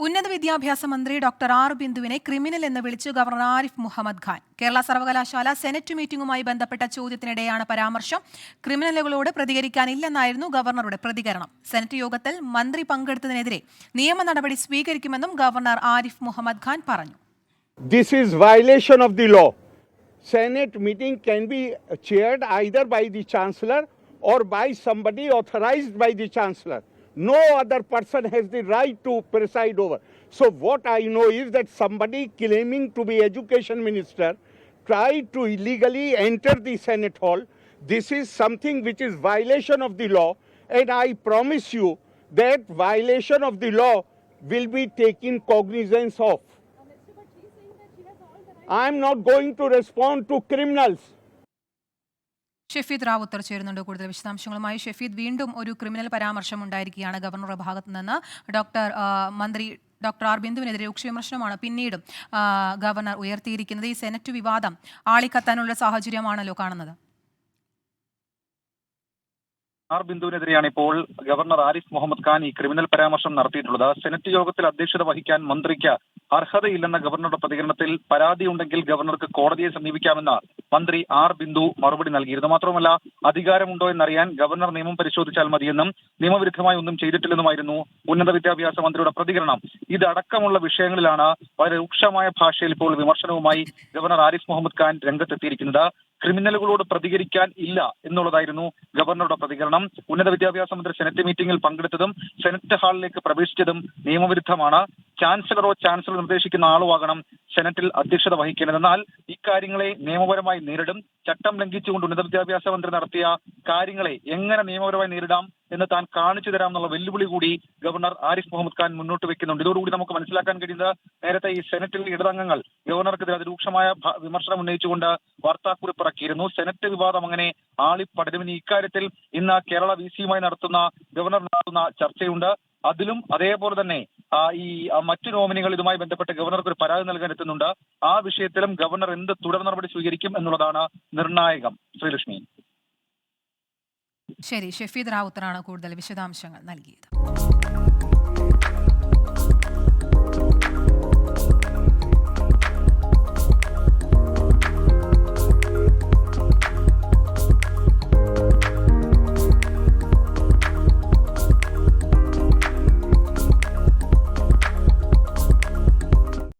ഉന്നത വിദ്യാഭ്യാസ മന്ത്രി ഡോക്ടർ ആർ ബിന്ദുവിനെ ക്രിമിനൽ എന്ന് വിളിച്ചു ഗവർണർ ആരിഫ് മുഹമ്മദ് ഖാൻ. കേരള സർവകലാശാല സെനറ്റ് മീറ്റിംഗുമായി ബന്ധപ്പെട്ട ചോദ്യത്തിനിടെയാണ് പരാമർശം. ക്രിമിനലുകളോട് പ്രതികരിക്കാനില്ലെന്നായിരുന്നു ഗവർണറുടെ പ്രതികരണം. സെനറ്റ് യോഗത്തിൽ മന്ത്രി പങ്കെടുത്തതിനെതിരെ നിയമ നടപടി സ്വീകരിക്കുമെന്നും ഗവർണർ ആരിഫ് മുഹമ്മദ് ഖാൻ പറഞ്ഞു. This is violation of the law. Senate meeting can be chaired either by the Chancellor or by somebody authorized by the Chancellor. No other person has the right to preside over. So what I know is that somebody claiming to be education minister tried to illegally enter the Senate hall. This is something which is violation of the law, and I promise you that violation of the law will be taken cognizance of. I am not going to respond to criminals. Shefeed Rawther ചേരുന്നുണ്ട് കൂടുതൽ വിശദാംശങ്ങളുമായി. ഷെഫീദ്, വീണ്ടും ഒരു criminal പരാമർശം ഉണ്ടായിരിക്കുകയാണ് ഗവർണറുടെ ഭാഗത്തു നിന്ന്. മന്ത്രി ഡോക്ടർ ആർ ബിന്ദുവിനെതിരെ രൂക്ഷ വിമർശനമാണ് പിന്നീടും ഗവർണർ ഉയർത്തിയിരിക്കുന്നത്. ഈ സെനറ്റ് വിവാദം ആളിക്കത്താനുള്ള സാഹചര്യമാണല്ലോ കാണുന്നത്. ആർ ബിന്ദുവിനെതിരെയാണ് ഇപ്പോൾ ഗവർണർ ആരിഫ് മുഹമ്മദ് ഖാൻ ഈ ക്രിമിനൽ പരാമർശം നടത്തിയിട്ടുള്ളത്. സെനറ്റ് യോഗത്തിൽ അധ്യക്ഷത വഹിക്കാൻ മന്ത്രിക്ക് അർഹതയില്ലെന്ന ഗവർണറുടെ പ്രതികരണത്തിൽ പരാതിയുണ്ടെങ്കിൽ ഗവർണർക്ക് കോടതിയെ സമീപിക്കാമെന്ന് മന്ത്രി ആർ ബിന്ദു മറുപടി നൽകിയിരുന്നു. മാത്രമല്ല, അധികാരമുണ്ടോ എന്നറിയാൻ ഗവർണർ നിയമം പരിശോധിച്ചാൽ മതിയെന്നും നിയമവിരുദ്ധമായി ഒന്നും ചെയ്തിട്ടില്ലെന്നുമായിരുന്നു ഉന്നത വിദ്യാഭ്യാസ മന്ത്രിയുടെ പ്രതികരണം. ഇതടക്കമുള്ള വിഷയങ്ങളിലാണ് വളരെ രൂക്ഷമായ ഭാഷയിൽ ഇപ്പോൾ വിമർശനവുമായി ഗവർണർ ആരിഫ് മുഹമ്മദ് ഖാൻ രംഗത്തെത്തിയിരിക്കുന്നത്. ക്രിമിനലുകളോട് പ്രതികരിക്കാൻ ഇല്ല എന്നുള്ളതായിരുന്നു ഗവർണറുടെ പ്രതികരണം. ഉന്നത വിദ്യാഭ്യാസ മന്ത്രി സെനറ്റ് മീറ്റിംഗിൽ പങ്കെടുത്തതും സെനറ്റ് ഹാളിലേക്ക് പ്രവേശിച്ചതും നിയമവിരുദ്ധമാണ്. ചാൻസലർ നിർദ്ദേശിക്കുന്ന ആളോ ആകണം സെനറ്റിൽ അധ്യക്ഷത വഹിക്കേണ്ടത്. എന്നാൽ ഇക്കാര്യങ്ങളെ നിയമപരമായി നേരിടും. ചട്ടം ലംഘിച്ചുകൊണ്ട് ഉന്നത വിദ്യാഭ്യാസ മന്ത്രി നടത്തിയ കാര്യങ്ങളെ എങ്ങനെ നിയമപരമായി നേരിടാം എന്ന് താൻ കാണിച്ചു തരാം എന്നുള്ള വെല്ലുവിളി കൂടി ഗവർണർ ആരിഫ് മുഹമ്മദ് ഖാൻ മുന്നോട്ട് വെക്കുന്നുണ്ട്. ഇതോടുകൂടി നമുക്ക് മനസ്സിലാക്കാൻ കഴിയുന്നത് നേരത്തെ ഈ സെനറ്റിൽ ഇടതംഗങ്ങൾ ഗവർണർക്കെതിരെ അതിരൂക്ഷമായ വിമർശനം ഉന്നയിച്ചുകൊണ്ട് വാർത്താക്കുറിപ്പ് ഇറക്കിയിരുന്നു. സെനറ്റ് വിവാദം അങ്ങനെ ആളിപ്പടരുമെന്ന് ഇക്കാര്യത്തിൽ ഇന്ന് കേരള VC-യുമായി ഗവർണർ നടത്തുന്ന ചർച്ചയുണ്ട്. അതിലും അതേപോലെ തന്നെ ഈ മറ്റു നോമിനികൾ ഇതുമായി ബന്ധപ്പെട്ട് ഗവർണർക്ക് ഒരു പരാതി നൽകാൻ എത്തുന്നുണ്ട്. ആ വിഷയത്തിലും ഗവർണർ എന്ത് തുടർ നടപടി സ്വീകരിക്കും എന്നുള്ളതാണ് നിർണായകം. ശ്രീലക്ഷ്മി. ശരി, ഷെഫീദ് റാവുത്തറാണ് കൂടുതൽ വിശദാംശങ്ങൾ നൽകിയത്.